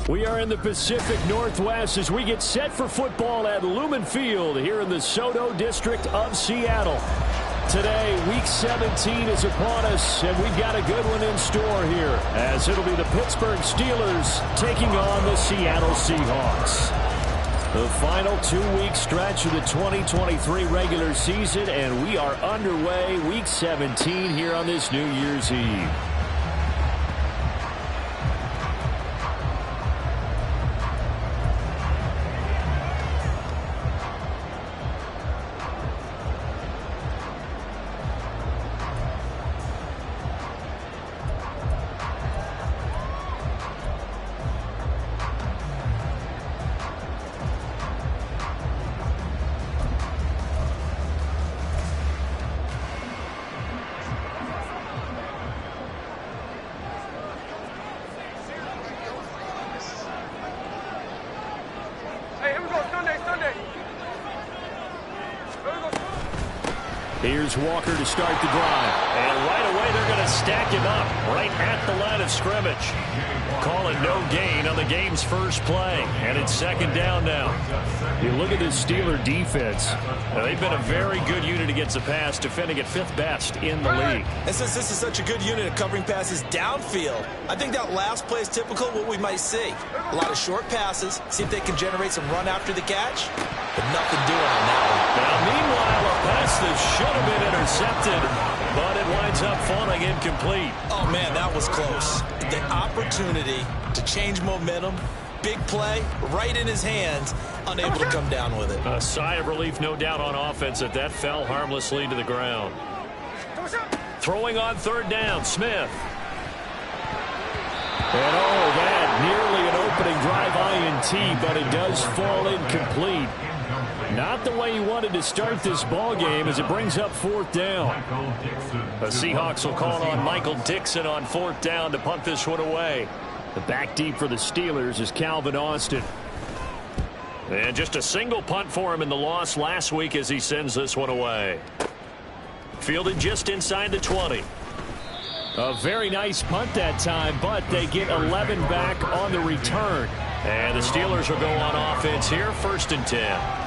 We are in the Pacific Northwest as we get set for football at Lumen Field here in the Soto District of Seattle. Today, Week 17 is upon us, and we've got a good one in store here, as it'll be the Pittsburgh Steelers taking on the Seattle Seahawks. The final 2-week stretch of the 2023 regular season, and we are underway Week 17 here on this New Year's Eve. Here's Walker to start the drive. And right away they're going to stack him up right at the line of scrimmage. Calling no gain on the game's first play. And it's second down now. You look at this Steeler defense. Now, they've been a very good unit against the pass, defending at 5th best in the league. And since this is such a good unit of covering passes downfield, I think that last play is typical of what we might see. A lot of short passes, see if they can generate some run after the catch, but nothing doing on that one. Now, meanwhile, a pass that should have been intercepted, but it winds up falling incomplete. Oh, man, that was close. The opportunity to change momentum, big play, right in his hands, unable to come down with it. A sigh of relief, no doubt, on offense that fell harmlessly to the ground. Throwing on third down, Smith. And oh, that nearly an opening drive INT, but it does fall incomplete. Not the way you wanted to start this ball game as it brings up fourth down. The Seahawks will call on Michael Dixon on fourth down to punt this one away. The back deep for the Steelers is Calvin Austin. And just a single punt for him in the loss last week as he sends this one away. Fielded just inside the 20. A very nice punt that time, but they get 11 back on the return. And the Steelers will go on offense here, 1st and 10.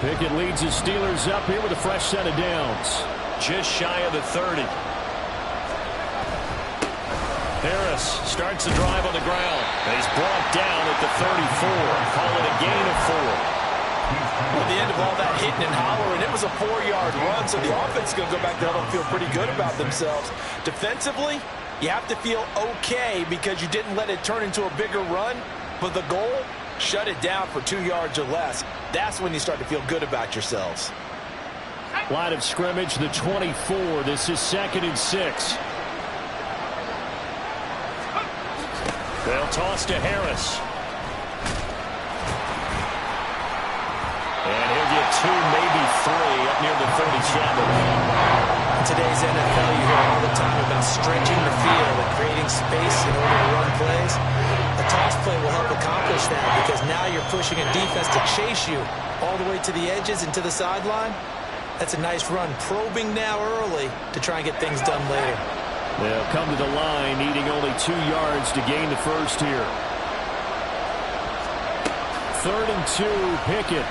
Pickett leads the Steelers up here with a fresh set of downs. Just shy of the 30. Harris starts the drive on the ground. And he's brought down at the 34. Call it a gain of 4. At the end of all that hitting and hollering, it was a 4-yard run, so the offense is going to go back there and feel pretty good about themselves. Defensively, you have to feel okay because you didn't let it turn into a bigger run, but the goal, shut it down for 2 yards or less. That's when you start to feel good about yourselves. Line of scrimmage, the 24. This is 2nd and 6. They'll toss to Harris. And he'll get 2, maybe 3 up near the 37. In today's NFL, you hear all the time about stretching the field and creating space in order to run plays. A toss play will help accomplish that because now you're pushing a defense to chase you all the way to the edges and to the sideline. That's a nice run. Probing now early to try and get things done later. They'll come to the line, needing only 2 yards to gain the first here. 3rd and 2, Pickett.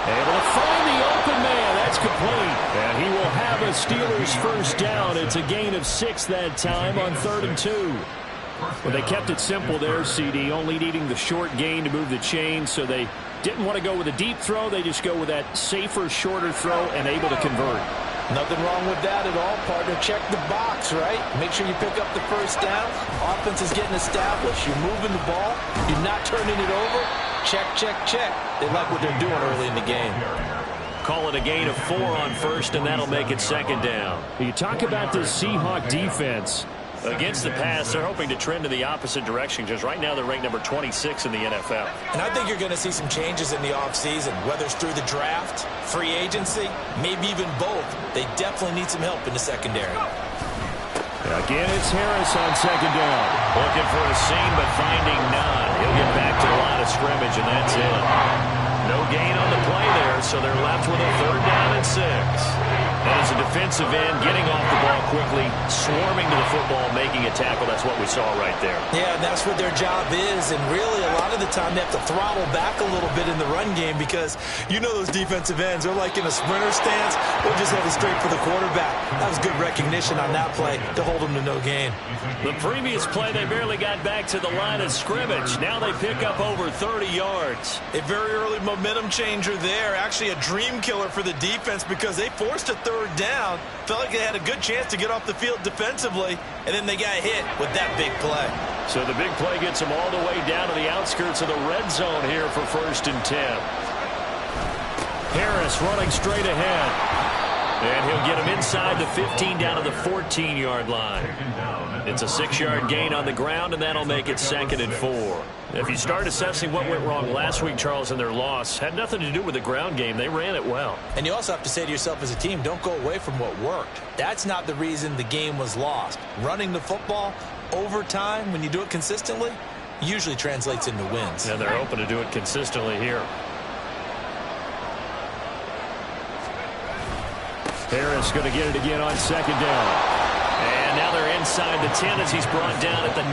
Able to find the open man. That's complete. And he will have a Steelers first down. It's a gain of 6 that time on 3rd and 2. Well, they kept it simple there, CD, only needing the short gain to move the chain, so they didn't want to go with a deep throw. They just go with that safer, shorter throw and able to convert. Nothing wrong with that at all, partner. Check the box, right? Make sure you pick up the first down. Offense is getting established. You're moving the ball. You're not turning it over. Check, check, check. They like what they're doing early in the game. call it a gain of 4 on first, and that'll make it second down. You talk about this Seahawk defense. Against the pass, they're hoping to trend in the opposite direction, because right now they're ranked number 26 in the NFL. And I think you're going to see some changes in the offseason, whether it's through the draft, free agency, maybe even both. They definitely need some help in the secondary. Again, it's Harris on second down. Looking for a seam, but finding none. He'll get back to the line of scrimmage, and that's it. No gain on the play there, so they're left with a 3rd down and 6. And as a defensive end, getting off the ball quickly, swarming to the football, making a tackle, that's what we saw right there. Yeah, that's what their job is, and really a lot of the time they have to throttle back a little bit in the run game because you know those defensive ends, they're like in a sprinter stance. They'll just head it straight for the quarterback. That was good recognition on that play to hold them to no gain. The previous play, they barely got back to the line of scrimmage. Now they pick up over 30 yards. A very early momentum changer there. Actually a dream killer for the defense because they forced a 3rd down. Felt like they had a good chance to get off the field defensively, and then they got hit with that big play. So the big play gets them all the way down to the outskirts of the red zone here for 1st and 10. Harris running straight ahead. And he'll get him inside the 15 down to the 14-yard line. It's a 6-yard gain on the ground, and that'll make it 2nd and 4. If you start assessing what went wrong last week, Charles, in their loss, had nothing to do with the ground game. They ran it well. And you also have to say to yourself as a team, don't go away from what worked. That's not the reason the game was lost. Running the football over time, when you do it consistently, usually translates into wins. And they're hoping to do it consistently here. Harris going to get it again on second down. And now they're inside the 10 as he's brought down at the 9.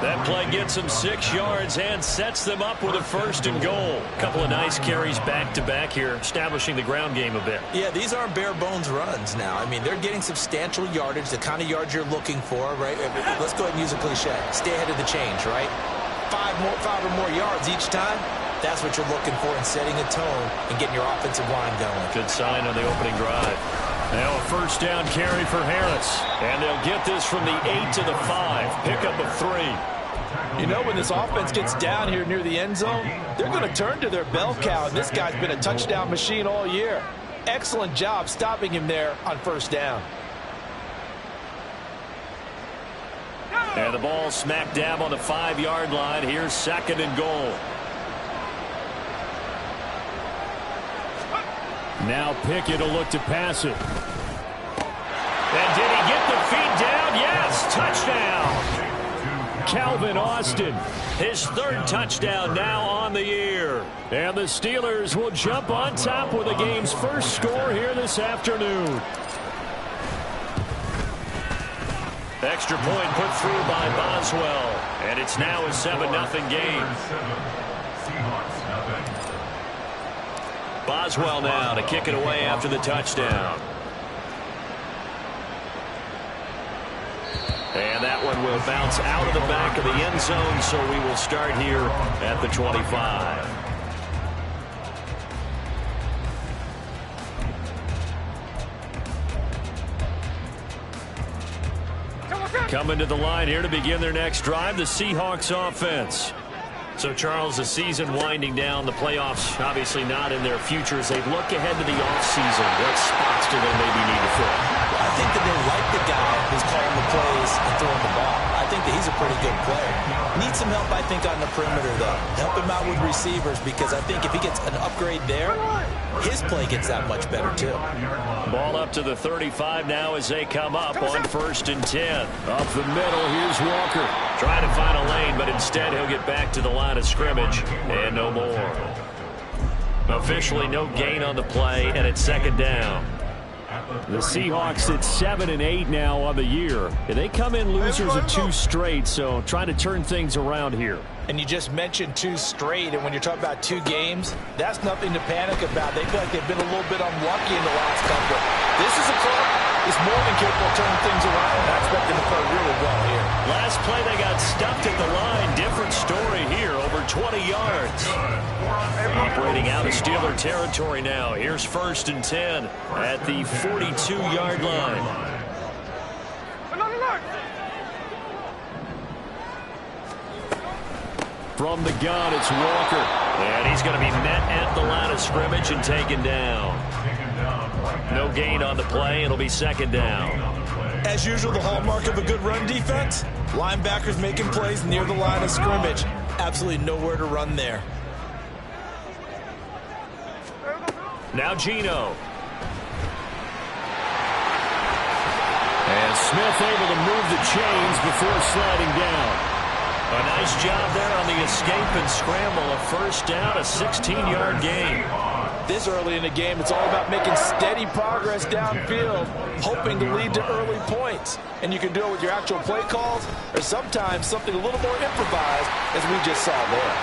That play gets them 6 yards and sets them up with a 1st and goal. A couple of nice carries back-to-back here, establishing the ground game a bit. Yeah, these aren't bare-bones runs now. I mean, they're getting substantial yardage, the kind of yards you're looking for, right? Let's go ahead and use a cliche. Stay ahead of the change, right? 5 or more yards each time. That's what you're looking for in setting a tone and getting your offensive line going. Good sign on the opening drive. Now a 1st down carry for Harris. And they'll get this from the 8 to the 5. Pickup of 3. You know, when this offense gets down here near the end zone, they're going to turn to their bell cow, and this guy's been a touchdown machine all year. Excellent job stopping him there on 1st down. And the ball smack dab on the 5-yard line. Here's 2nd and goal. Now Pickett will look to pass it. And did he get the feet down? Yes, touchdown. Calvin Austin. His 3rd touchdown now on the year. And the Steelers will jump on top with the game's first score here this afternoon. Extra point put through by Boswell. And it's now a 7-0 game. Boswell now to kick it away after the touchdown. And that one will bounce out of the back of the end zone, so we will start here at the 25. Coming to the line here to begin their next drive, the Seahawks offense. So, Charles, the season winding down, the playoffs obviously not in their future. As they look ahead to the offseason, what spots do they maybe need to fill? I think that they like the guy who's calling the plays and throwing the ball. I think that he's a pretty good player. Needs some help, I think, on the perimeter, though. Help him out with receivers, because I think if he gets an upgrade there, his play gets that much better, too. Ball up to the 35 now as they come up on 1st and 10. Up the middle, here's Walker. Trying to find a lane, but instead he'll get back to the line of scrimmage, and no more. Officially no gain on the play, and it's 2nd down. The Seahawks at 7-8 now on the year. And they come in losers of 2 straight, so trying to turn things around here. And you just mentioned 2 straight, and when you're talking about 2 games, that's nothing to panic about. They feel like they've been a little bit unlucky in the last couple. This is a club that's more than capable of turning things around. I expect them to play really well here. Last play they got stuffed at the line. Different story here, over 20 yards. Operating out of Steeler territory now. Here's 1st and 10 at the 42-yard line. From the gun, it's Walker. And he's going to be met at the line of scrimmage and taken down. No gain on the play. It'll be second down. As usual, the hallmark of a good run defense, linebackers making plays near the line of scrimmage. Absolutely nowhere to run there. Now Gino. And Smith able to move the chains before sliding down. A nice job there on the escape and scramble. A first down, a 16-yard gain. This early in the game, it's all about making steady progress downfield, hoping to lead to early points. And you can do it with your actual play calls or sometimes something a little more improvised, as we just saw there.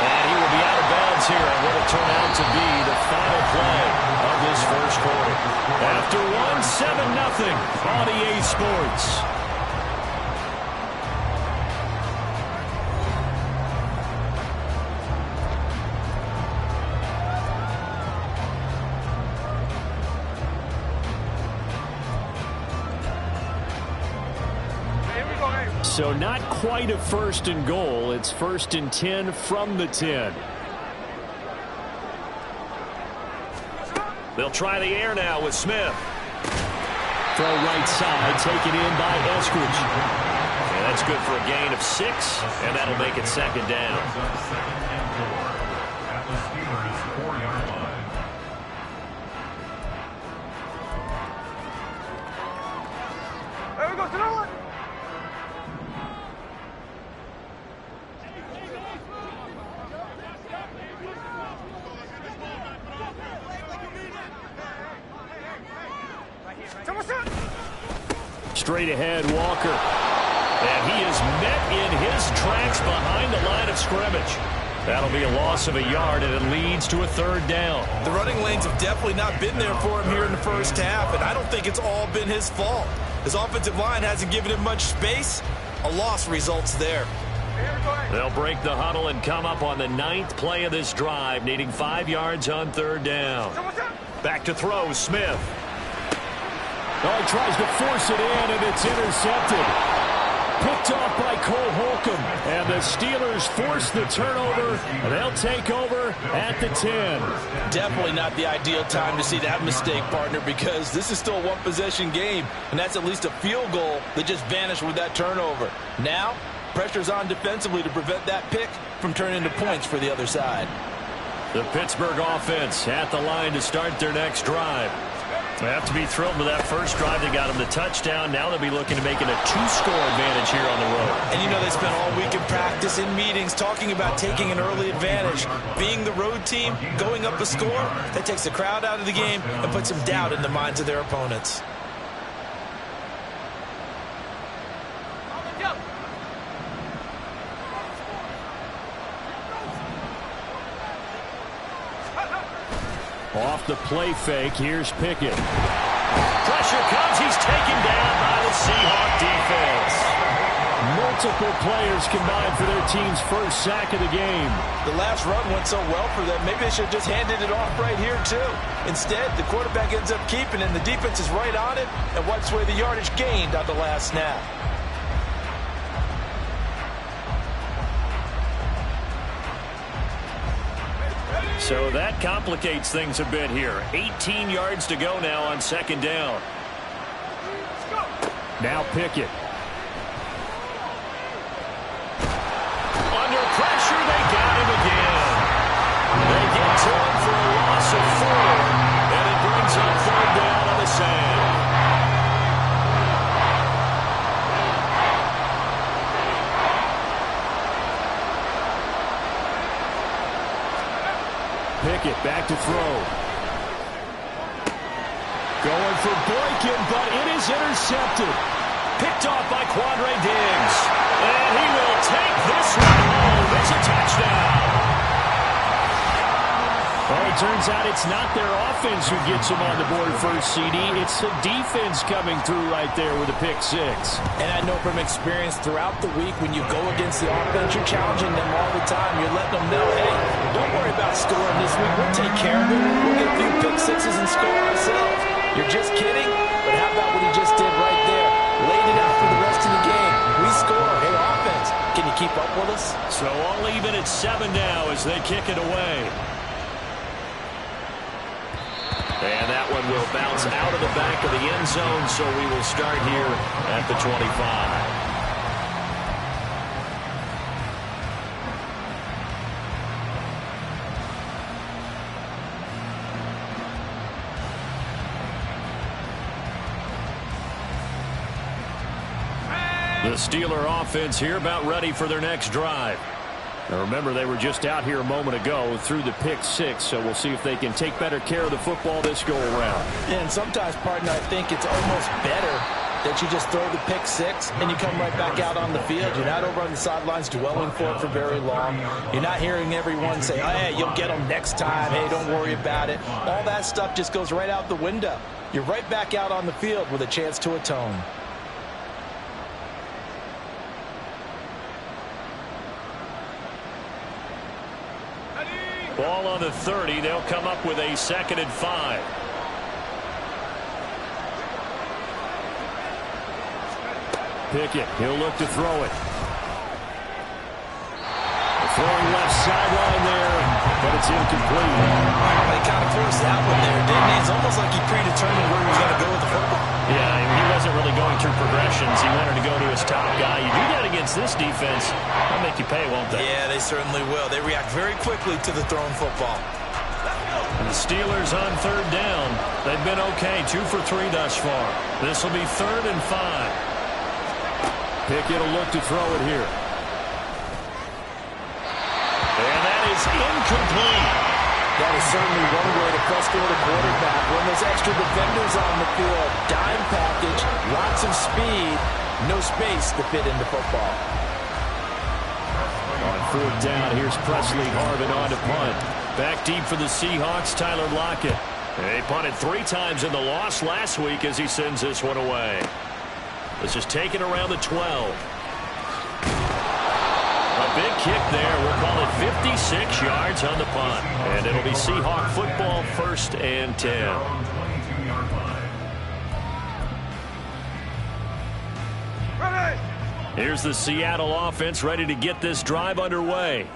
And he will be out of bounds here on what will turn out to be the final play of this first quarter. After 1-7-0 on EA Sports. So not quite a first and goal. It's first and 10 from the 10. They'll try the air now with Smith. Throw right side, taken in by Eskridge. And that's good for a gain of 6, and that'll make it second down. There we go, to Straight ahead, Walker. And he is met in his tracks behind the line of scrimmage. That'll be a loss of a yard, and it leads to a third down. The running lanes have definitely not been there for him here in the first half, and I don't think it's all been his fault. His offensive line hasn't given him much space. A loss results there. They'll break the huddle and come up on the 9th play of this drive, needing 5 yards on third down. Back to throw, Smith. Oh, he tries to force it in, and it's intercepted. Picked off by Cole Holcomb. And the Steelers force the turnover, and they'll take over at the 10. Definitely not the ideal time to see that mistake, partner, because this is still a one-possession game, and that's at least a field goal that just vanished with that turnover. Now, pressure's on defensively to prevent that pick from turning into points for the other side. The Pittsburgh offense at the line to start their next drive. They have to be thrilled with that first drive. They got them the touchdown. Now they'll be looking to make it a 2-score advantage here on the road. And you know they spent all week in practice, in meetings, talking about taking an early advantage. Being the road team, going up a score, that takes the crowd out of the game and puts some doubt in the minds of their opponents. Off the play fake, here's Pickett. Pressure comes, he's taken down by the Seahawk defense. Multiple players combined for their team's first sack of the game. The last run went so well for them, maybe they should have just handed it off right here too. Instead, the quarterback ends up keeping it, and the defense is right on it and wipes away the yardage gained on the last snap. So that complicates things a bit here. 18 yards to go now on second down. Now Pickett. Under pressure, they got him again. They get to him for a loss of 4, and it brings up third down on the sand. Pickett back to throw. Going for Boykin, but it is intercepted. Picked off by Quandre Diggs. And he will take this one home. It's a touchdown. Well, it turns out it's not their offense who gets them on the board first, CD. It's the defense coming through right there with a pick 6. And I know from experience throughout the week, when you go against the offense, you're challenging them all the time. You're letting them know, hey, don't worry about scoring this week. We'll take care of it. We'll get a few pick 6s and score ourselves. You're just kidding? But how about what he just did right there? Laid it out for the rest of the game. We score. Hey, offense, can you keep up with us? So all even at 7 now as they kick it away. And that one will bounce out of the back of the end zone, so we will start here at the 25. The Steeler offense here about ready for their next drive. Now remember, they were just out here a moment ago through the pick 6, so we'll see if they can take better care of the football this go around. Yeah, and sometimes, partner, I think it's almost better that you just throw the pick 6 and you come right back out on the field. You're not over on the sidelines dwelling for it for very long. You're not hearing everyone say, oh, hey, you'll get them next time. Hey, don't worry about it. All that stuff just goes right out the window. You're right back out on the field with a chance to atone. Ball on the 30. They'll come up with a 2nd and 5. Pickett, he'll look to throw it. Throwing left sideline there, but it's incomplete. They kind of forced that one there, didn't he? It's almost like he predetermined where he was going to go with the football. Yeah, he wasn't really going through progressions. He wanted to go to his top guy. You do that against this defense, they'll make you pay, won't they? Yeah, they certainly will. They react very quickly to the thrown football. And the Steelers on 3rd down. They've been okay, 2 for 3 thus far. This will be 3rd and 5. Pickett will look to throw it here. And that is incomplete. That is certainly one way to frustrate a quarterback. When there's extra defenders on the field, dime package, lots of speed, no space to fit into football. On 4th down, here's Presley Harvin on to punt. Back deep for the Seahawks, Tyler Lockett. They punted 3 times in the loss last week as he sends this one away. This is taken around the 12. A big kick there. We'll call it 56 yards on the punt. And it'll be Seahawk football, 1st and 10. Here's the Seattle offense ready to get this drive underway.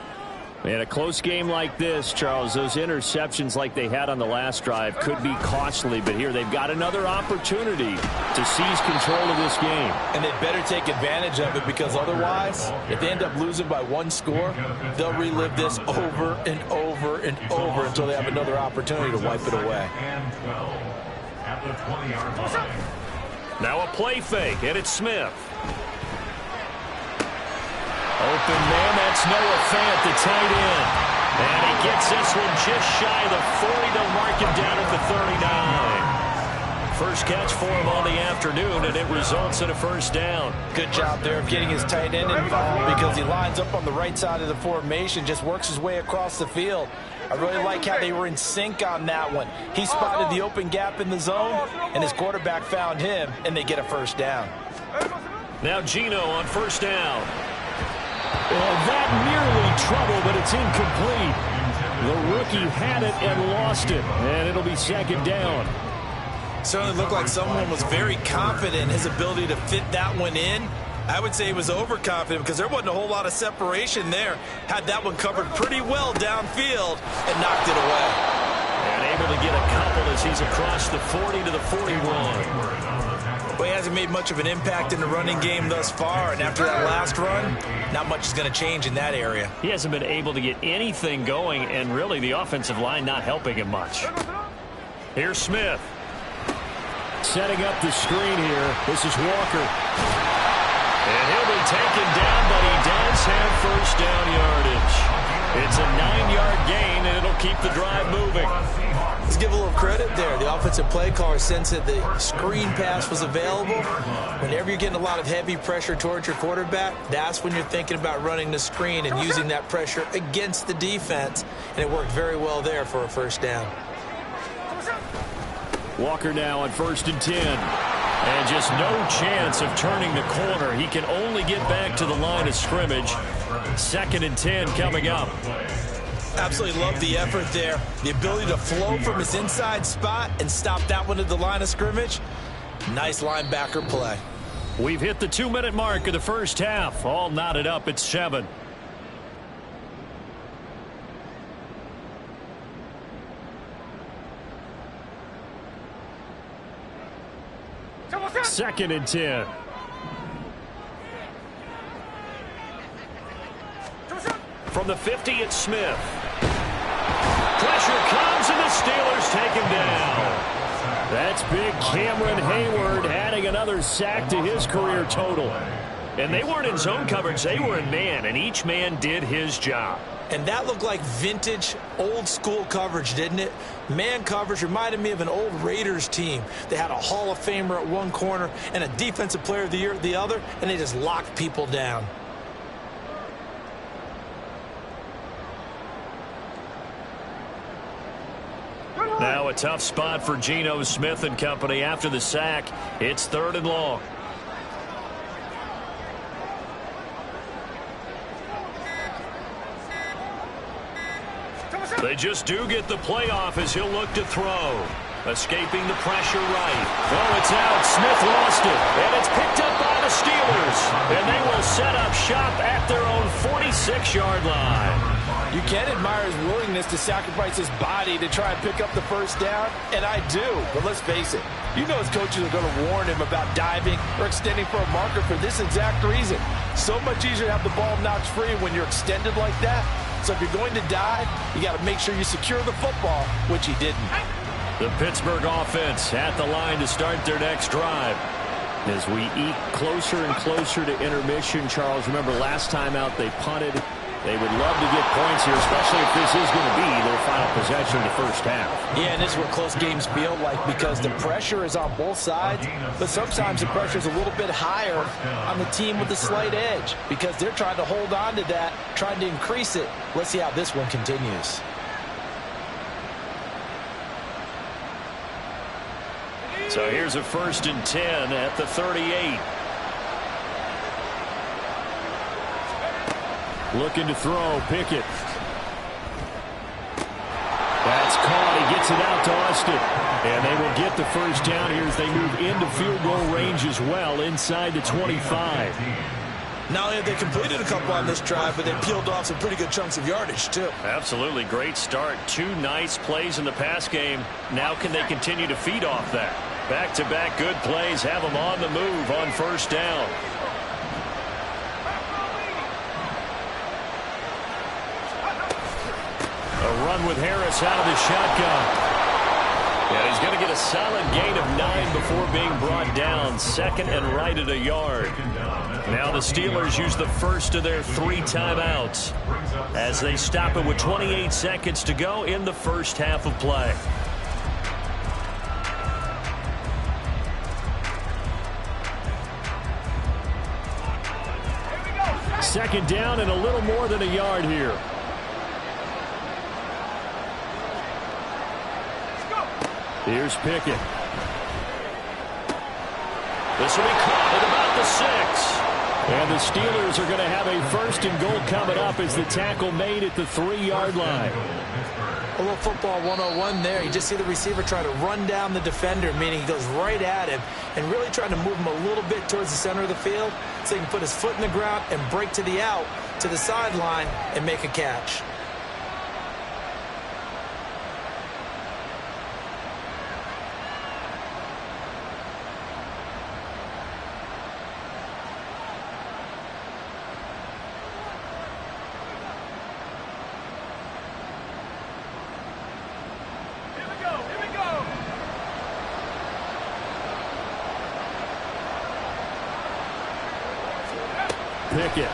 In a close game like this, Charles, those interceptions like they had on the last drive could be costly, but here they've got another opportunity to seize control of this game. And they better take advantage of it, because otherwise, if they end up losing by 1 score, they'll relive this over and over and over until they have another opportunity to wipe it away. Now a play fake, and it's Smith. Open man, that's Noah Fant, the tight end. And he gets this one just shy of the 40. They'll mark him down at the 39. First catch for him on the afternoon, and it results in a 1st down. Good job there of getting his tight end involved, because he lines up on the right side of the formation, just works his way across the field. I really like how they were in sync on that one. He spotted the open gap in the zone, and his quarterback found him, and they get a 1st down. Now Geno on 1st down. Well, that nearly trouble, but it's incomplete. The rookie had it and lost it, and it'll be 2nd down. Certainly looked like someone was very confident in his ability to fit that one in. I would say he was overconfident, because there wasn't a whole lot of separation there. Had that one covered pretty well downfield and knocked it away. And able to get a couple as he's across the 40 to the 41. Well, he hasn't made much of an impact in the running game thus far, and after that last run, not much is going to change in that area. He hasn't been able to get anything going, and really the offensive line not helping him much. Here's Smith. Setting up the screen here. This is Walker. And he'll be taken down, but he does have 1st down yardage. It's a 9-yard gain, and it'll keep the drive moving. Let's give a little credit there. The offensive play caller sensed that the screen pass was available. Whenever you're getting a lot of heavy pressure towards your quarterback, that's when you're thinking about running the screen and using that pressure against the defense. And it worked very well there for a 1st down. Walker now on 1st and 10. And just no chance of turning the corner. He can only get back to the line of scrimmage. 2nd and 10 coming up. Absolutely love the effort there. The ability to flow from his inside spot and stop that one at the line of scrimmage. Nice linebacker play. We've hit the 2-minute mark of the first half. All knotted up at 7. Second and 10. From the 50, it's Smith. Pressure comes, and the Steelers take him down. That's big Cameron Hayward adding another sack to his career total. And they weren't in zone coverage. They were in man, and each man did his job. And that looked like vintage, old-school coverage, didn't it? Man coverage reminded me of an old Raiders team. They had a Hall of Famer at one corner and a Defensive Player of the Year at the other, and they just locked people down. Now a tough spot for Geno Smith and company after the sack. It's 3rd and long. They just do get the playoff as he'll look to throw. Escaping the pressure right. Oh, it's out. Smith lost it. And it's picked up by the Steelers. And they will set up shop at their own 46-yard line. You can admire his willingness to sacrifice his body to try and pick up the first down, and I do. But let's face it, you know his coaches are going to warn him about diving or extending for a marker for this exact reason. So much easier to have the ball knocked free when you're extended like that. So if you're going to dive, you got to make sure you secure the football, which he didn't. The Pittsburgh offense at the line to start their next drive. As we eke closer and closer to intermission, Charles, remember last time out they punted. They would love to get points here, especially if this is going to be their final possession of the first half. Yeah, and this is what close games feel like because the pressure is on both sides, but sometimes the pressure is a little bit higher on the team with the slight edge because they're trying to hold on to that, trying to increase it. Let's see how this one continues. So here's a 1st and 10 at the 38. Looking to throw, Pickett. That's caught. He gets it out to Austin. And they will get the first down here as they move into field goal range as well inside the 25. Not only have they completed a couple on this drive, but they peeled off some pretty good chunks of yardage, too. Absolutely. Great start. 2 nice plays in the pass game. Now can they continue to feed off that? Back-to-back good plays have them on the move on first down. A run with Harris out of the shotgun. And he's going to get a solid gain of 9 before being brought down. 2nd and right at a yard. Now the Steelers use the first of their 3 timeouts as they stop it with 28 seconds to go in the first half of play. Second down and a little more than a yard here. Here's Pickett. This will be caught at about the 6. And the Steelers are going to have a 1st and goal coming up as the tackle made at the 3-yard line. A little football 101 there. You just see the receiver try to run down the defender, meaning he goes right at him and really trying to move him a little bit towards the center of the field so he can put his foot in the ground and break to the out, to the sideline, and make a catch. Pickett.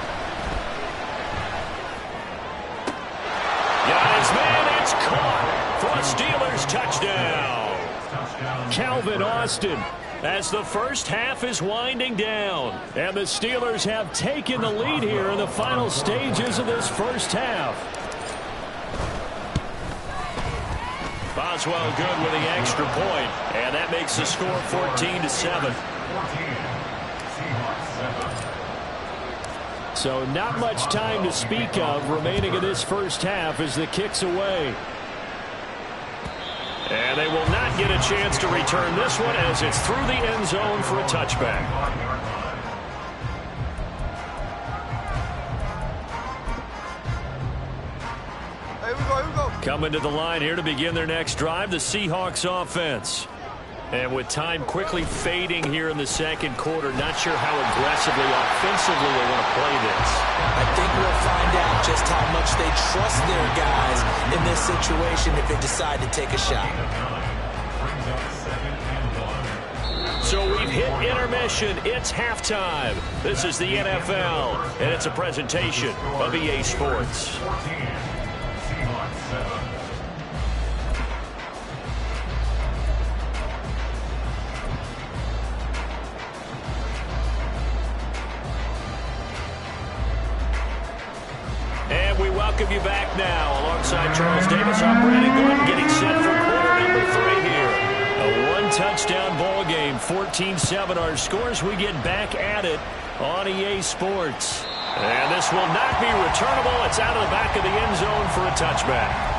Got his man. It's caught for a Steelers touchdown. Calvin Austin as the first half is winding down. And the Steelers have taken the lead here in the final stages of this first half. Boswell good with the extra point, and that makes the score 14-7. So not much time to speak of remaining in this first half as the kick's away. And they will not get a chance to return this one as it's through the end zone for a touchback. Coming to the line here to begin their next drive, the Seahawks offense. And with time quickly fading here in the second quarter, not sure how aggressively, offensively they want to play this. I think we'll find out just how much they trust their guys in this situation if they decide to take a shot. So we've hit intermission. It's halftime. This is the NFL, and it's a presentation of EA Sports. And we welcome you back now. Alongside Charles Davis, I'm Brandon Gordon, getting set for quarter number 3 here. A one-touchdown ball game, 14-7 our scores. We get back at it on EA Sports. And this will not be returnable. It's out of the back of the end zone for a touchback.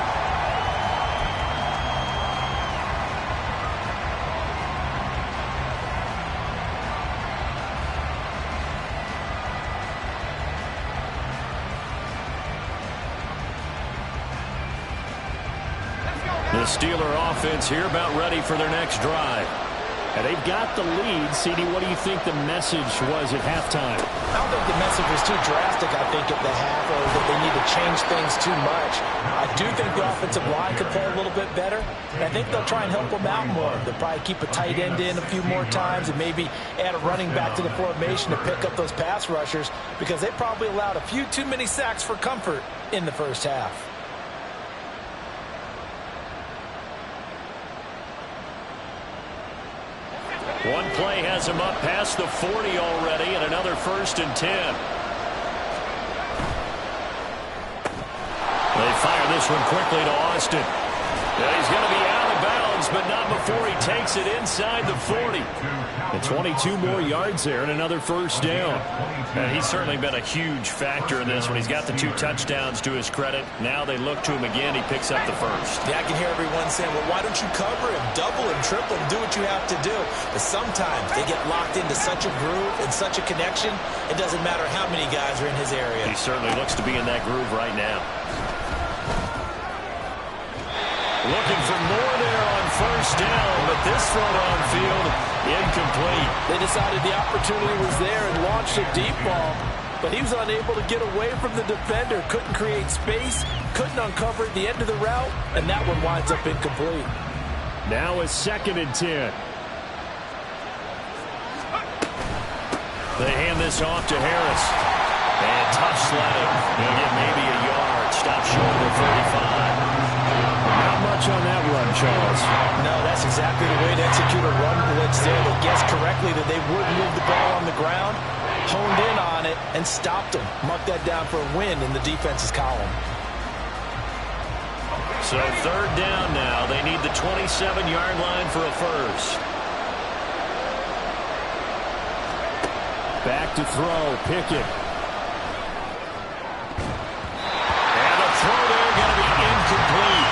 The Steeler offense here about ready for their next drive. And they've got the lead. CD, what do you think the message was at halftime? I don't think the message was too drastic, I think, at the half, or that they need to change things too much. I do think the offensive line could play a little bit better. And I think they'll try and help them out more. They'll probably keep a tight end in a few more times and maybe add a running back to the formation to pick up those pass rushers, because they probably allowed a few too many sacks for comfort in the first half. One play has him up past the 40 already, and another 1st and 10. They fire this one quickly to Austin. And he's going to be out of bounds, but not before he takes it inside the 40. And 22 more yards there and another 1st down. And he's certainly been a huge factor in this one. He's got the 2 touchdowns to his credit. Now they look to him again. He picks up the 1st. Yeah, I can hear everyone saying, well, why don't you cover him, double him, triple him, do what you have to do. But sometimes they get locked into such a groove and such a connection, it doesn't matter how many guys are in his area. He certainly looks to be in that groove right now. Looking for more there on 1st down, but this throw downfield, incomplete. They decided the opportunity was there and launched a deep ball, but he was unable to get away from the defender, couldn't create space, couldn't uncover at the end of the route, and that one winds up incomplete. Now a 2nd and 10. They hand this off to Harris. And tough sledding. He'll get maybe a yard. Stop short of the 35. Not much on that run, Charles. No, that's exactly the way to execute a run blitz there. They guessed correctly that they would move the ball on the ground, honed in on it, and stopped them. Mark that down for a win in the defense's column. So 3rd down now. They need the 27-yard line for a 1st. Back to throw. Pickett. And the throw there going to be incomplete.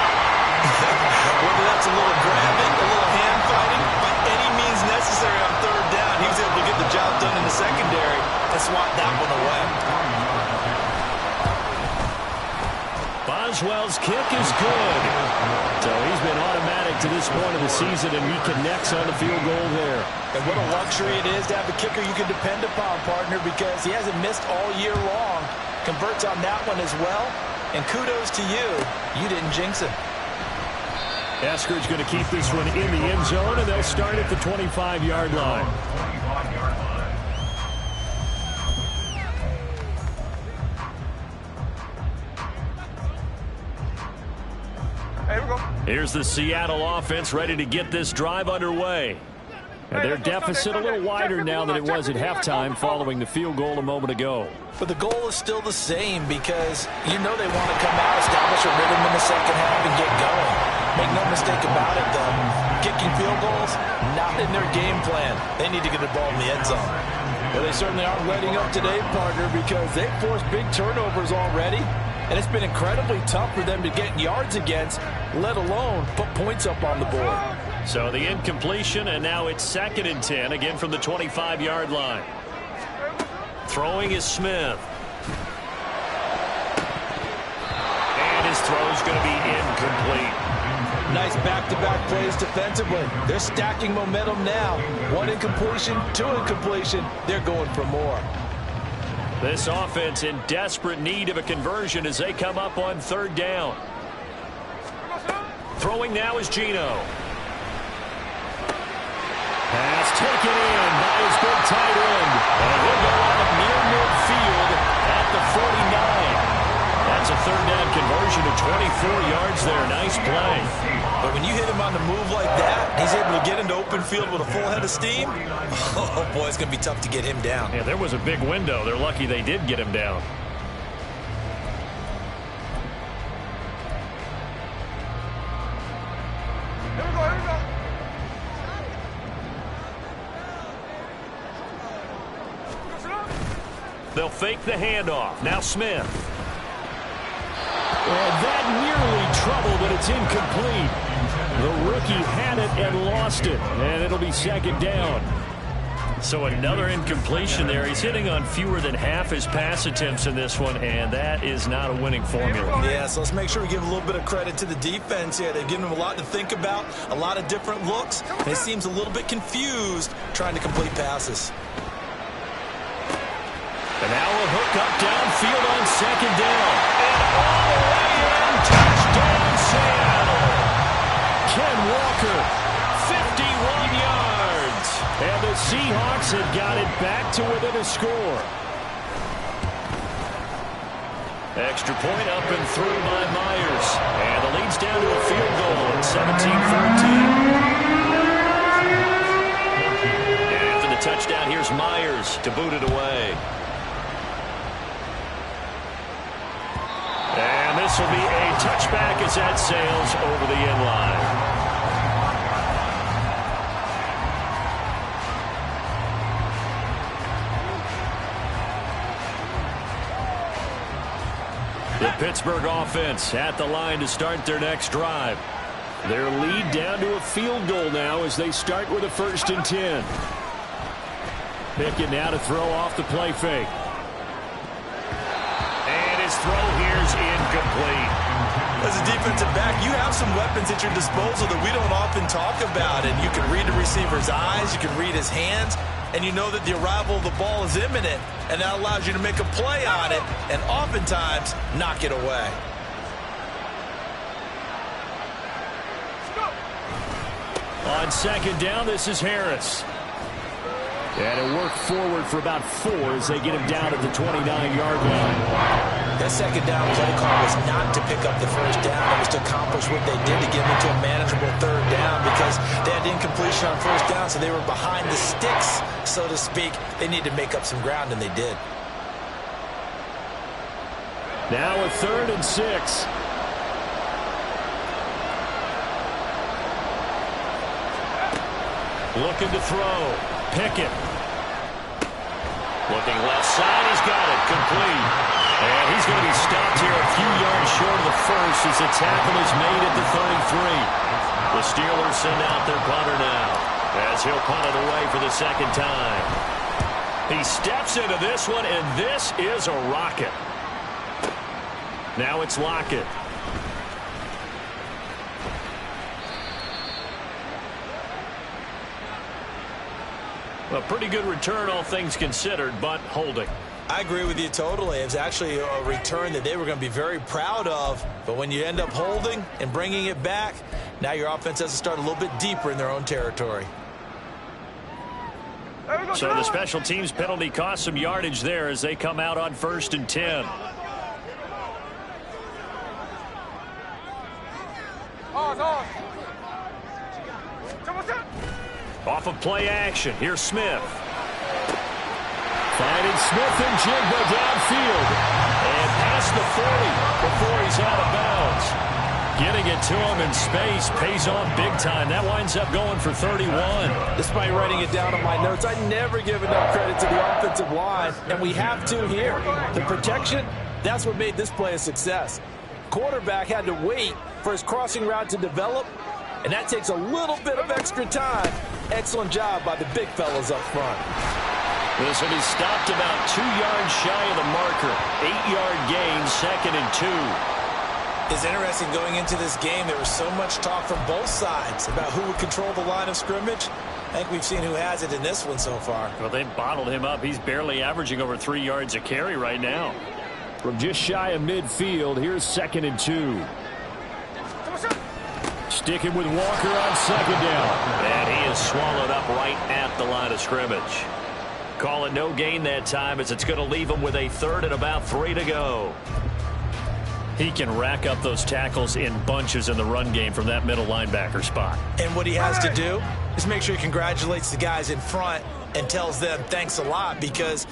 Whether that's a little grabbing, a little hand fighting, by any means necessary on 3rd down, he was able to get the job done in the secondary and swat that one away. Boswell's kick is good. So he's been automatic to this point of the season, and he connects on the field goal there. And what a luxury it is to have a kicker you can depend upon, partner, because he hasn't missed all year long. Converts on that one as well. And kudos to you. You didn't jinx him. Esker's going to keep this one in the end zone, and they'll start at the 25-yard line. Here we go. Here's the Seattle offense ready to get this drive underway. And their deficit a little wider now than it was at halftime following the field goal a moment ago. But the goal is still the same, because you know they want to come out, establish a rhythm in the second half, and get going. Make no mistake about it, though. Kicking field goals, not in their game plan. They need to get the ball in the end zone. Well, they certainly aren't letting up today, partner, because they've forced big turnovers already. And it's been incredibly tough for them to get yards against, let alone put points up on the board. So the incompletion, and now it's 2nd and 10, again from the 25-yard line. Throwing is Smith. And his throw's going to be incomplete. Nice back-to-back plays defensively. They're stacking momentum now. 1 incompletion, 2 incompletion. They're going for more. This offense in desperate need of a conversion as they come up on 3rd down. Throwing now is Geno. Pass taken in by his big tight end. And he'll go out near midfield at the 49. That's a 3rd down conversion to 24 yards there. Nice play. But when you hit him on the move like that, he's able to get into open field with a full head of steam. Oh, boy, it's going to be tough to get him down. Yeah, there was a big window. They're lucky they did get him down. Here we go, here we go. They'll fake the handoff. Now Smith. And that nearly trouble, but it's incomplete. The rookie had it and lost it, and it'll be 2nd down. So another incompletion there. He's hitting on fewer than half his pass attempts in this one, and that is not a winning formula. Yeah, so let's make sure we give a little bit of credit to the defense here. They've given him a lot to think about, a lot of different looks, and he seems a little bit confused trying to complete passes. And now a hook up downfield on 2nd down. And all the way in, touchdown Seattle. Ken Walker, 51 yards. And the Seahawks have got it back to within a score. Extra point up and through by Myers. And the lead's down to a field goal at 17-14. And after the touchdown, here's Myers to boot it away. And this will be a touchback as that sails over the end line. The Pittsburgh offense at the line to start their next drive. Their lead down to a field goal now as they start with a 1st and 10. Pickett now to throw off the play fake. His throw here's incomplete. As a defensive back, you have some weapons at your disposal that we don't often talk about. And you can read the receiver's eyes, you can read his hands, and you know that the arrival of the ball is imminent. And that allows you to make a play on it and oftentimes knock it away. On 2nd down, this is Harris. And it worked forward for about 4 as they get him down at the 29-yard line. That 2nd down play call was not to pick up the 1st down. It was to accomplish what they did to get into a manageable 3rd down because they had incompletion on 1st down, so they were behind the sticks, so to speak. They needed to make up some ground, and they did. Now a 3rd and 6. Looking to throw. Pickett. Looking left side. He's got it. Complete. And he's going to be stopped here a few yards short of the 1st as the tackle is made at the 33. The Steelers send out their punter now as he'll punt it away for the 2nd time. He steps into this one, and this is a rocket. Now it's Lockett. A pretty good return, all things considered, but holding. I agree with you totally. It was actually a return that they were going to be very proud of. But when you end up holding and bringing it back, now your offense has to start a little bit deeper in their own territory. So the special teams penalty cost some yardage there as they come out on 1st and 10. Off of play action. Here's Smith. Finding Smith and Jigba downfield. And past the 40 before he's out of bounds. Getting it to him in space pays off big time. That winds up going for 31. Despite writing it down on my notes, I never give enough credit to the offensive line, and we have to here. The protection, that's what made this play a success. Quarterback had to wait for his crossing route to develop, and that takes a little bit of extra time. Excellent job by the big fellas up front. This one is stopped about 2 yards shy of the marker. 8-yard gain, 2nd and 2. It's interesting going into this game. There was so much talk from both sides about who would control the line of scrimmage. I think we've seen who has it in this one so far. Well, they've bottled him up. He's barely averaging over 3 yards a carry right now. From just shy of midfield, here's 2nd and 2. Sticking with Walker on 2nd down. And he is swallowed up right at the line of scrimmage. Calling no gain that time as it's going to leave him with a 3rd and about 3 to go. He can rack up those tackles in bunches in the run game from that middle linebacker spot. And what he has to do is make sure he congratulates the guys in front and tells them thanks a lot, because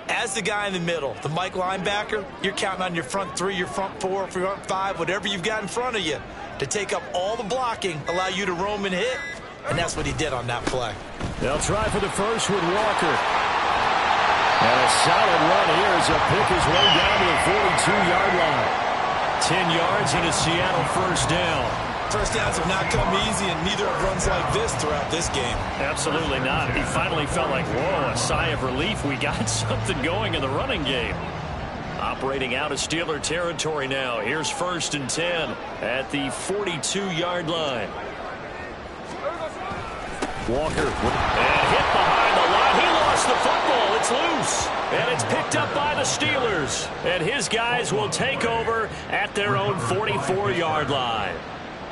as the guy in the middle, the Mike linebacker, you're counting on your front 3, your front 4, front 5, whatever you've got in front of you to take up all the blocking, allow you to roam and hit, and that's what he did on that play. They'll try for the first with Walker. And a solid run here as he'll pick his way down to the 42-yard line. 10 yards and a Seattle first down. First downs have not come easy, and neither have runs like this throughout this game. Absolutely not. He finally felt like, whoa, a sigh of relief. We got something going in the running game. Operating out of Steeler territory now. Here's 1st and 10 at the 42-yard line. Walker. And hit behind the line. He lost the football. It's loose. And it's picked up by the Steelers. And his guys will take over at their own 44-yard line.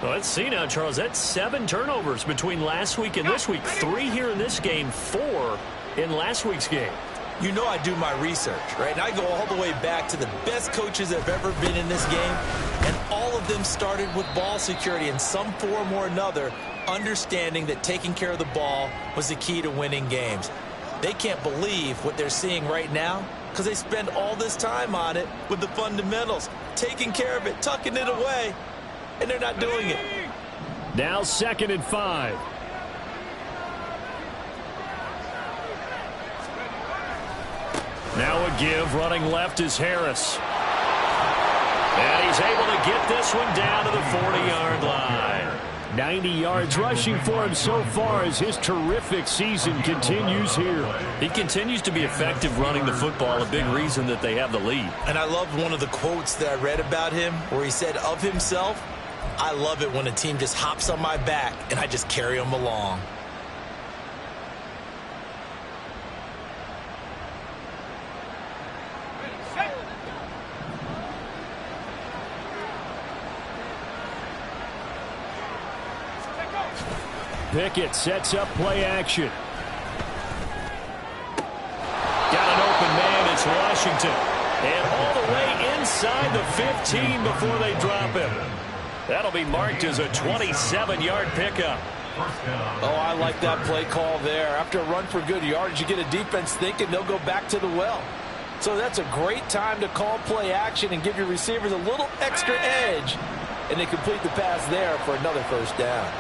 Well, let's see now, Charles. That's 7 turnovers between last week and this week. 3 here in this game, 4 in last week's game. You know I do my research, right? And I go all the way back to the best coaches that have ever been in this game. And all of them started with ball security in some form or another, understanding that taking care of the ball was the key to winning games. They can't believe what they're seeing right now because they spend all this time on it with the fundamentals, taking care of it, tucking it away, and they're not doing it. Now 2nd and 5. Now a give, running left is Harris. And he's able to get this one down to the 40-yard line. 90 yards rushing for him so far as his terrific season continues here. He continues to be effective running the football, a big reason that they have the lead. And I love one of the quotes that I read about him where he said of himself, I love it when a team just hops on my back and I just carry them along. Pickett sets up play action. Got an open man. It's Washington. And all the way inside the 15 before they drop him. That'll be marked as a 27-yard pickup. Oh, I like that play call there. After a run for good yardage, you get a defense thinking they'll go back to the well. So that's a great time to call play action and give your receivers a little extra edge. And they complete the pass there for another first down.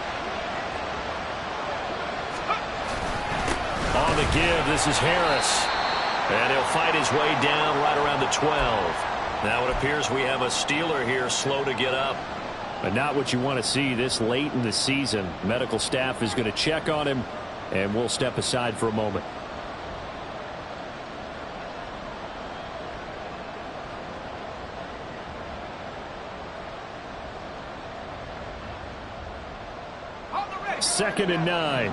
On the give, this is Harris. And he'll fight his way down right around the 12. Now it appears we have a Steeler here slow to get up. But not what you want to see this late in the season. Medical staff is going to check on him, and we'll step aside for a moment. Second and 9.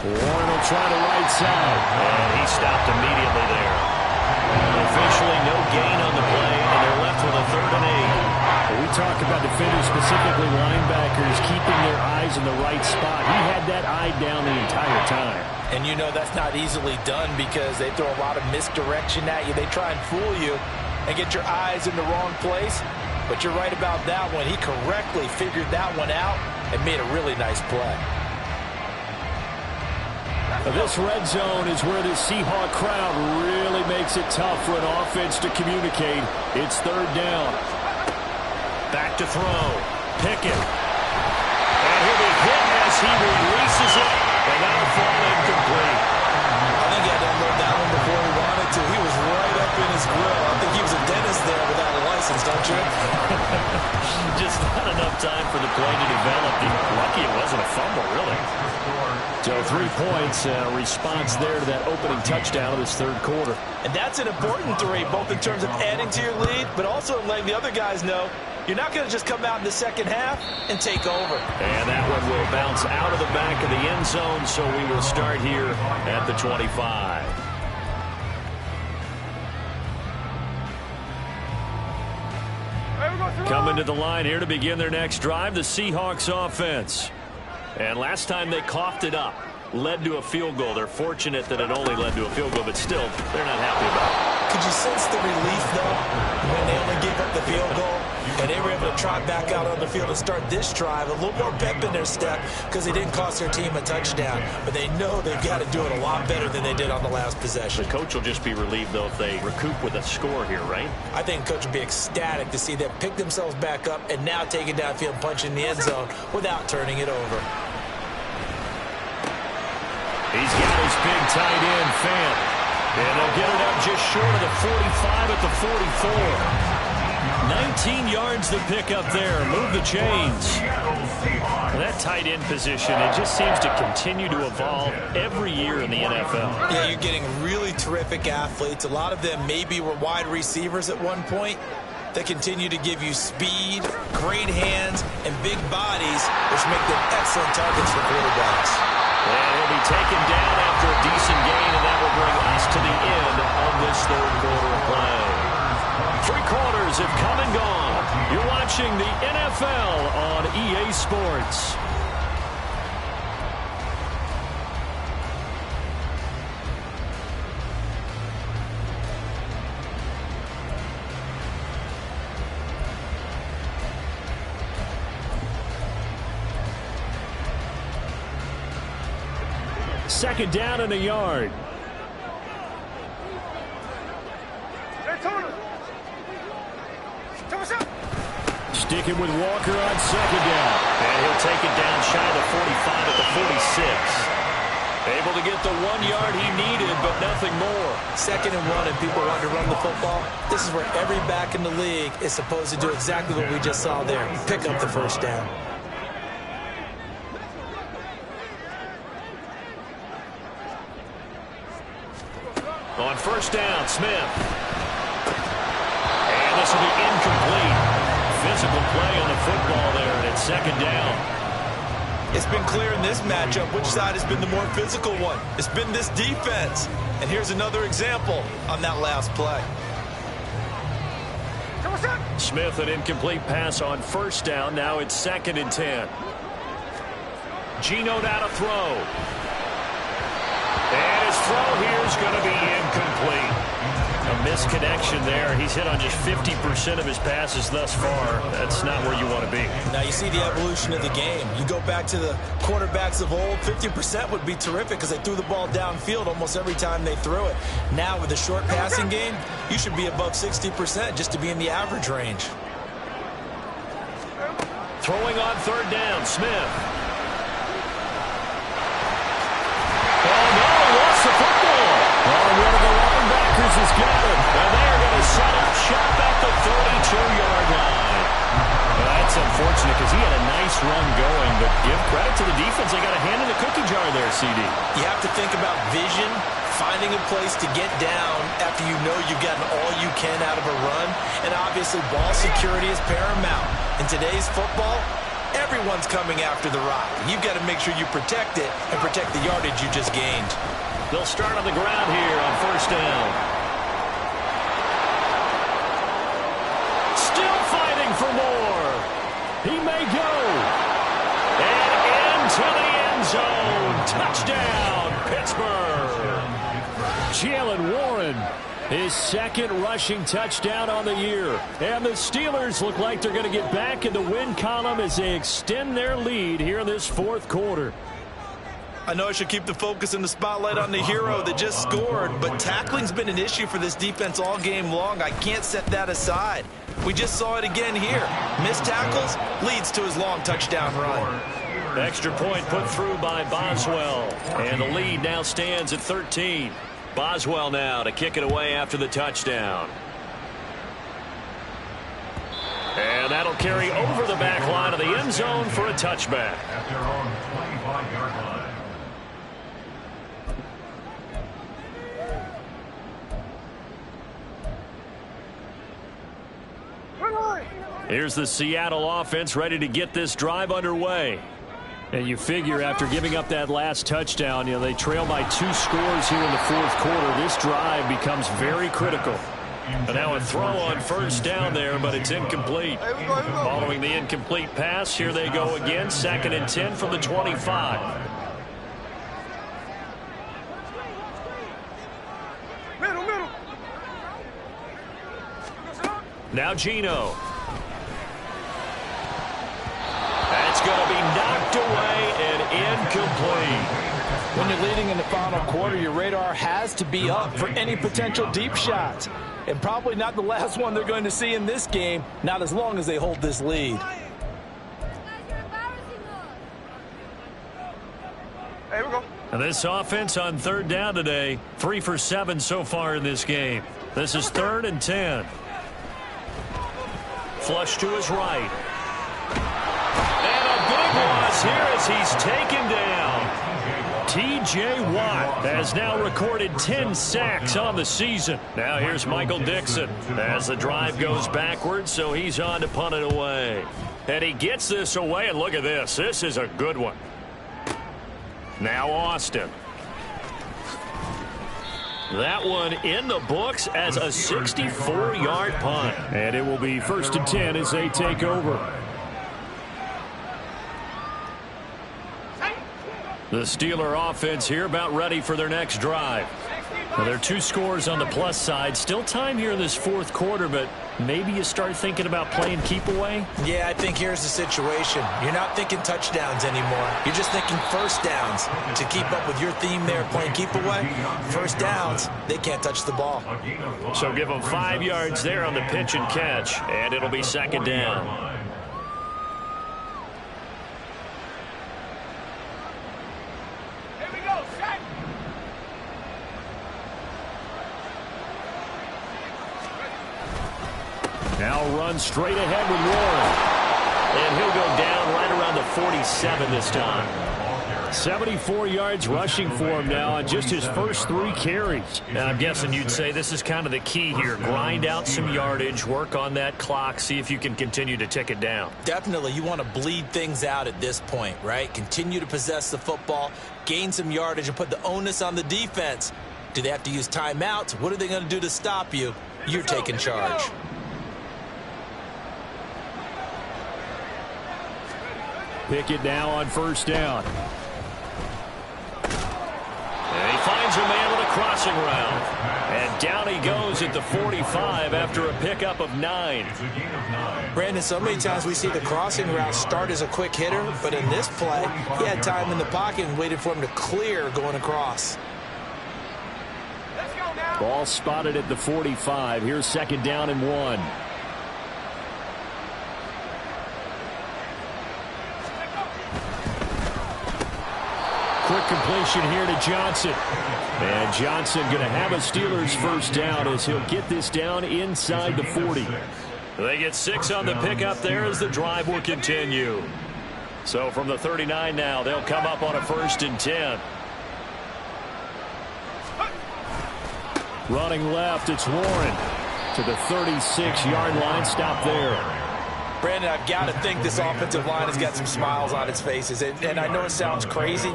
Warren will try the right side. And he stopped immediately there. Officially no gain on the play, and they're left with a 3rd and 8. We talk about defenders, specifically linebackers, keeping their eyes in the right spot. He had that eye down the entire time. And you know that's not easily done because they throw a lot of misdirection at you. They try and fool you and get your eyes in the wrong place. But you're right about that one. He correctly figured that one out and made a really nice play. This red zone is where the Seahawk crowd really makes it tough for an offense to communicate. It's 3rd down. Back to throw. Pickett. And he'll be hit as he releases it. And that'll fall incomplete. I think he had to unload that one before he wanted to. He was right up in his grill. I think he was a dentist there without a license, don't you? Just not enough time for the play to develop. Lucky it wasn't a fumble, really. So 3 points, response there to that opening touchdown of this third quarter. And that's an important 3, both in terms of adding to your lead, but also in letting the other guys know you're not going to just come out in the second half and take over. And that one will bounce out of the back of the end zone, so we will start here at the 25. Coming to the line here to begin their next drive, the Seahawks offense. And last time they coughed it up, led to a field goal. They're fortunate that it only led to a field goal, but still, they're not happy about it. Could you sense the relief, though, when they only gave up the field goal and they were able to trot back out on the field and start this drive? A little more pep in their step because they didn't cost their team a touchdown. But they know they've got to do it a lot better than they did on the last possession. The coach will just be relieved, though, if they recoup with a score here, right? I think the coach will be ecstatic to see them pick themselves back up and now take it downfield and punch in the end zone without turning it over. He's got his big tight end, Fant. And they'll get it up just short of the 45 at the 44. 19 yards to pick up there. Move the chains. That tight end position, it just seems to continue to evolve every year in the NFL. Yeah, you're getting really terrific athletes. A lot of them maybe were wide receivers at one point. They continue to give you speed, great hands, and big bodies, which make them excellent targets for quarterbacks. And he'll be taken down after a decent gain, and that will bring us to the end of this third quarter of play. 3 quarters have come and gone. You're watching the NFL on EA Sports. Second down and a yard. Sticking with Walker on second down. And he'll take it down shy of the 45 at the 46. Able to get the 1 yard he needed, but nothing more. 2nd and 1 and people want to run the football. This is where every back in the league is supposed to do exactly what we just saw there. Pick up the first down. On first down, Smith. And this will be incomplete. Physical play on the football there, and it's second down. It's been clear in this matchup which side has been the more physical one. It's been this defense. And here's another example on that last play. Smith, an incomplete pass on first down. Now it's 2nd and 10. Geno now to throw. And his throw here is going to be incomplete. A misconnection there. He's hit on just 50% of his passes thus far. That's not where you want to be. Now you see the evolution of the game. You go back to the quarterbacks of old, 50% would be terrific because they threw the ball downfield almost every time they threw it. Now with the short passing game, you should be above 60% just to be in the average range. Throwing on third down, Smith. The football. Oh, one of the linebackers has got it. And they're going to set up shop at the 32-yard line. Well, that's unfortunate because he had a nice run going, but give credit to the defense. They got a hand in the cookie jar there, CD. You have to think about vision, finding a place to get down after you know you've gotten all you can out of a run, and obviously ball security is paramount. In today's football, everyone's coming after the rock. You've got to make sure you protect it and protect the yardage you just gained. They'll start on the ground here on first down. Still fighting for more. He may go. And into the end zone. Touchdown, Pittsburgh. Jalen Warren, his 2nd rushing touchdown on the year. And the Steelers look like they're going to get back in the win column as they extend their lead here in this 4th quarter. I know I should keep the focus and the spotlight on the hero that just scored, but tackling's been an issue for this defense all game long. I can't set that aside. We just saw it again here. Missed tackles leads to his long touchdown run. Extra point put through by Boswell. And the lead now stands at 13. Boswell now to kick it away after the touchdown. And that That'll carry over the back line of the end zone for a touchback. At their own 25-yard line. Here's the Seattle offense ready to get this drive underway. And you figure after giving up that last touchdown, they trail by 2 scores here in the fourth quarter. This drive becomes very critical. And now a throw on first down there, but it's incomplete. Following the incomplete pass, here they go again. 2nd and 10 from the 25. Now Geno. That's going to be knocked away and incomplete. When you're leading in the final quarter, your radar has to be up for any potential deep shots. And probably not the last one they're going to see in this game, not as long as they hold this lead. Here we go. And this offense on 3rd down today, 3 for 7 so far in this game. This is 3rd and 10. Flush to his right. And a big loss here as he's taken down. T.J. Watt has now recorded 10 sacks on the season. Now here's Michael Dixon as the drive goes backwards, so he's on to punt it away. And he gets this away, and look at this. This is a good one. Now Austin. That one in the books as a 64-yard punt. And it will be 1st and 10 as they take over. The Steeler offense here about ready for their next drive. Now, there are 2 scores on the plus side. Still time here in this fourth quarter, but maybe you start thinking about playing keep away? Yeah, I think here's the situation. You're not thinking touchdowns anymore. You're just thinking first downs. To keep up with your theme there, playing keep away, first downs, they can't touch the ball. So give them 5 yards there on the pitch and catch, and it'll be 2nd down. Now run straight ahead with Warren. And he'll go down right around the 47 this time. 74 yards rushing for him now on just his first 3 carries. Now I'm guessing you'd say this is kind of the key here. Grind out some yardage, work on that clock, see if you can continue to tick it down. Definitely, you want to bleed things out at this point, right? Continue to possess the football, gain some yardage, and put the onus on the defense. Do they have to use timeouts? What are they going to do to stop you? You're taking charge. Pickett now on first down. And he finds a man with a crossing route. And down he goes at the 45 after a pickup of 9. Brandon, so many times we see the crossing route start as a quick hitter, but in this play, he had time in the pocket and waited for him to clear going across. Ball spotted at the 45. Here's 2nd down and 1. Quick completion here to Johnson. And Johnson going to have a Steelers first down as he'll get this down inside the 40. They get 6 on the pickup there as the drive will continue. So from the 39 now, they'll come up on a 1st and 10. Running left, it's Warren to the 36-yard line. Stop there. Brandon, I've got to think this offensive line has got some smiles on its faces. And I know it sounds crazy,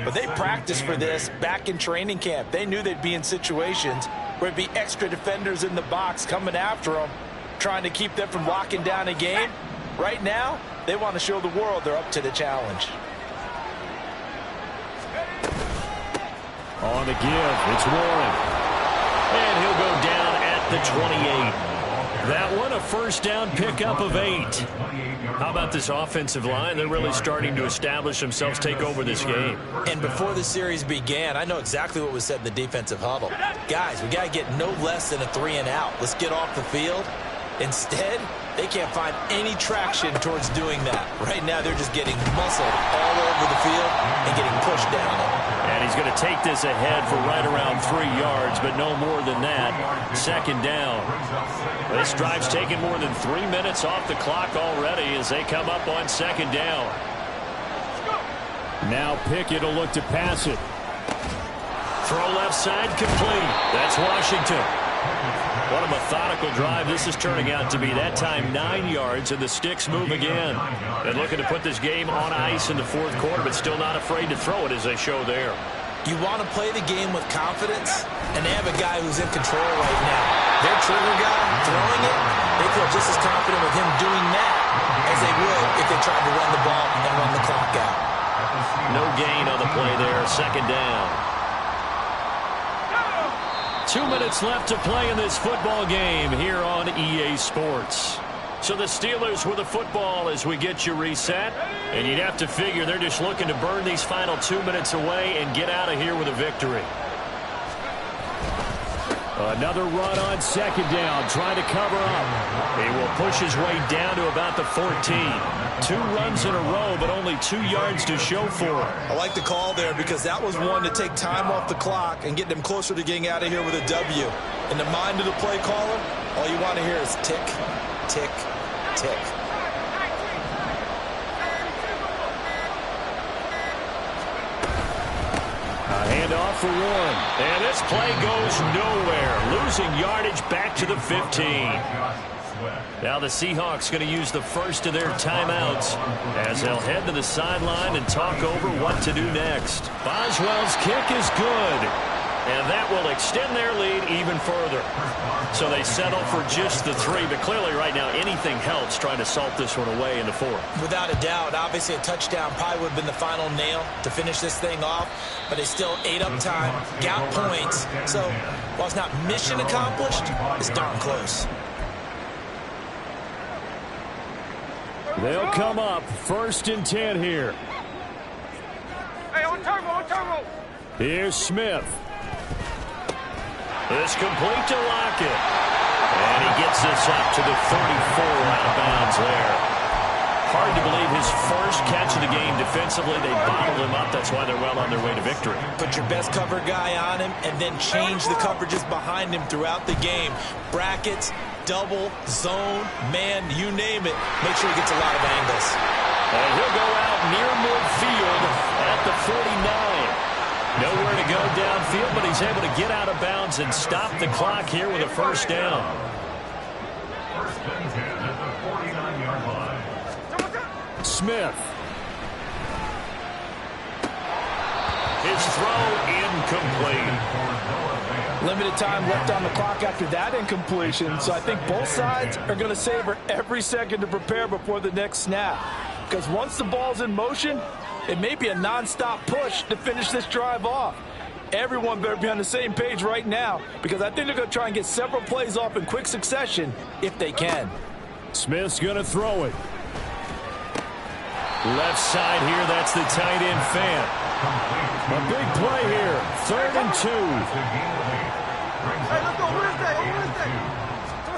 but they practiced for this back in training camp. They knew they'd be in situations where it'd be extra defenders in the box coming after them, trying to keep them from locking down a game. Right now, they want to show the world they're up to the challenge. On the give, it's Warren. And he'll go down at the 28. That one, a first down pickup of 8. How about this offensive line? They're really starting to establish themselves, take over this game. And before the series began, I know exactly what was said in the defensive huddle. Guys, we got to get no less than a 3 and out. Let's get off the field Instead, they can't find any traction towards doing that. Right now, they're just getting muscled all over the field and getting pushed down it. And he's going to take this ahead for right around 3 yards, but no more than that. Second down. This drive's taken more than 3 minutes off the clock already as they come up on second down. Now Pickett will look to pass it. Throw left side complete. That's Washington. What a methodical drive this is turning out to be. That time 9 yards, and the sticks move again. And looking to put this game on ice in the fourth quarter, but still not afraid to throw it as they show there. You want to play the game with confidence, and they have a guy who's in control right now. Their trigger guy throwing it, they feel just as confident with him doing that as they would if they tried to run the ball and run the clock out. No gain on the play there. Second down. 2 minutes left to play in this football game here on EA Sports. So the Steelers with the football as we get you reset. And you'd have to figure they're just looking to burn these final 2 minutes away and get out of here with a victory. Another run on second down, trying to cover up. He will push his way down to about the 14. 2 runs in a row, but only 2 yards to show for it. I like the call there because that was one to take time off the clock and get them closer to getting out of here with a W. In the mind of the play caller, all you want to hear is tick, tick, tick. Handoff for Warren. And this play goes nowhere. Losing yardage back to the 15. Now the Seahawks going to use the first of their timeouts as they'll head to the sideline and talk over what to do next. Boswell's kick is good. And that will extend their lead even further. So they settle for just the 3, but clearly right now anything helps trying to salt this one away in the 4th. Without a doubt, obviously a touchdown probably would have been the final nail to finish this thing off, but they still ate up time, got points. So while it's not mission accomplished, it's darn close. They'll come up 1st and 10 here. Hey, on turbo. Here's Smith. This complete to Lockett. And he gets this up to the 34 out of bounds there. Hard to believe his first catch of the game defensively. They bottled him up. That's why they're well on their way to victory. Put your best cover guy on him and then change the coverages behind him throughout the game. Brackets, double, zone, man, you name it. Make sure he gets a lot of angles. And he'll go out near midfield at the 49. Nowhere to go downfield, but he's able to get out of bounds and stop the clock here with a first down. Smith. His throw incomplete. Limited time left on the clock after that incompletion, so I think both sides are going to savor every second to prepare before the next snap. Because once the ball's in motion, it may be a non-stop push to finish this drive off. Everyone better be on the same page right now because I think they're going to try and get several plays off in quick succession if they can. Smith's going to throw it. Left side here, that's the tight end fan. A big play here. 3rd and 2. Hey, let's go. Who is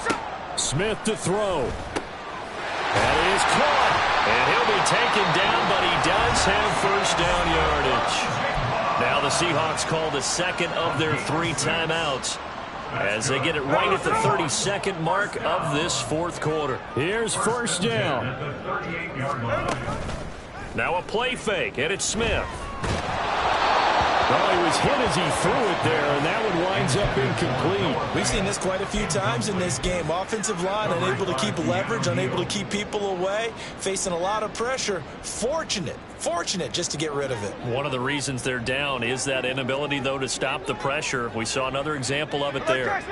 that? Smith to throw. That is caught. And he'll be taken down, but he does have first down yardage. Now the Seahawks call the second of their 3 timeouts as they get it right at the 32nd mark of this 4th quarter. Here's first down. Now a play fake, and it's Smith. Well, he was hit as he threw it there, and that one winds up incomplete. We've seen this quite a few times in this game. Offensive line unable to keep leverage, unable to keep people away, facing a lot of pressure. Fortunate just to get rid of it. One of the reasons they're down is that inability, though, to stop the pressure. We saw another example of it there.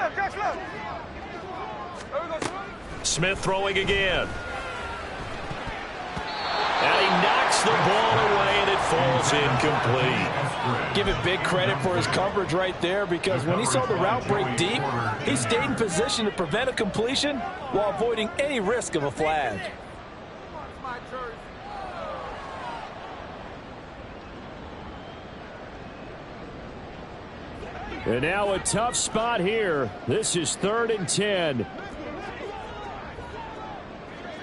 Smith throwing again. And he knocks the ball away, and it falls incomplete. Give it big credit for his coverage right there because when he saw the route break deep, he stayed in position to prevent a completion while avoiding any risk of a flag. And now a tough spot here. This is 3rd and 10.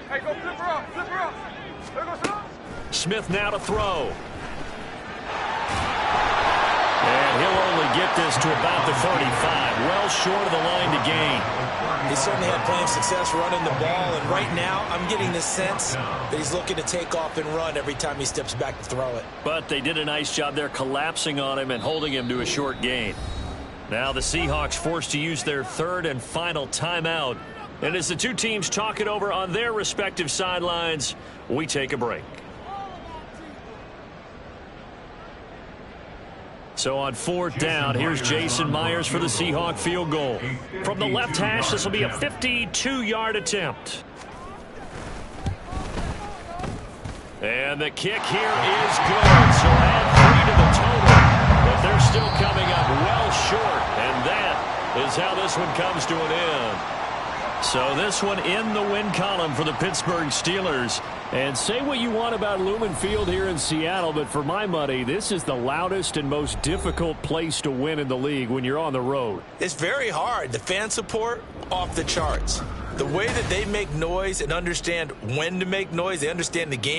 Hey, go flip her up, flip her up. There goes her. Smith now to throw. And he'll only get this to about the 35, well short of the line to gain. He certainly had plenty of success running the ball, and right now I'm getting the sense that he's looking to take off and run every time he steps back to throw it. But they did a nice job there collapsing on him and holding him to a short gain. Now the Seahawks forced to use their third and final timeout. And as the two teams talk it over on their respective sidelines, we take a break. So on fourth down, here's Jason Myers for the Seahawk field goal. From the left hash, this will be a 52-yard attempt. And the kick here is good. So add 3 to the total. But they're still coming up well short. And that is how this one comes to an end. So this one in the win column for the Pittsburgh Steelers. And say what you want about Lumen Field here in Seattle, but for my money, this is the loudest and most difficult place to win in the league when you're on the road. It's very hard. The fan support, off the charts. The way that they make noise and understand when to make noise, they understand the game.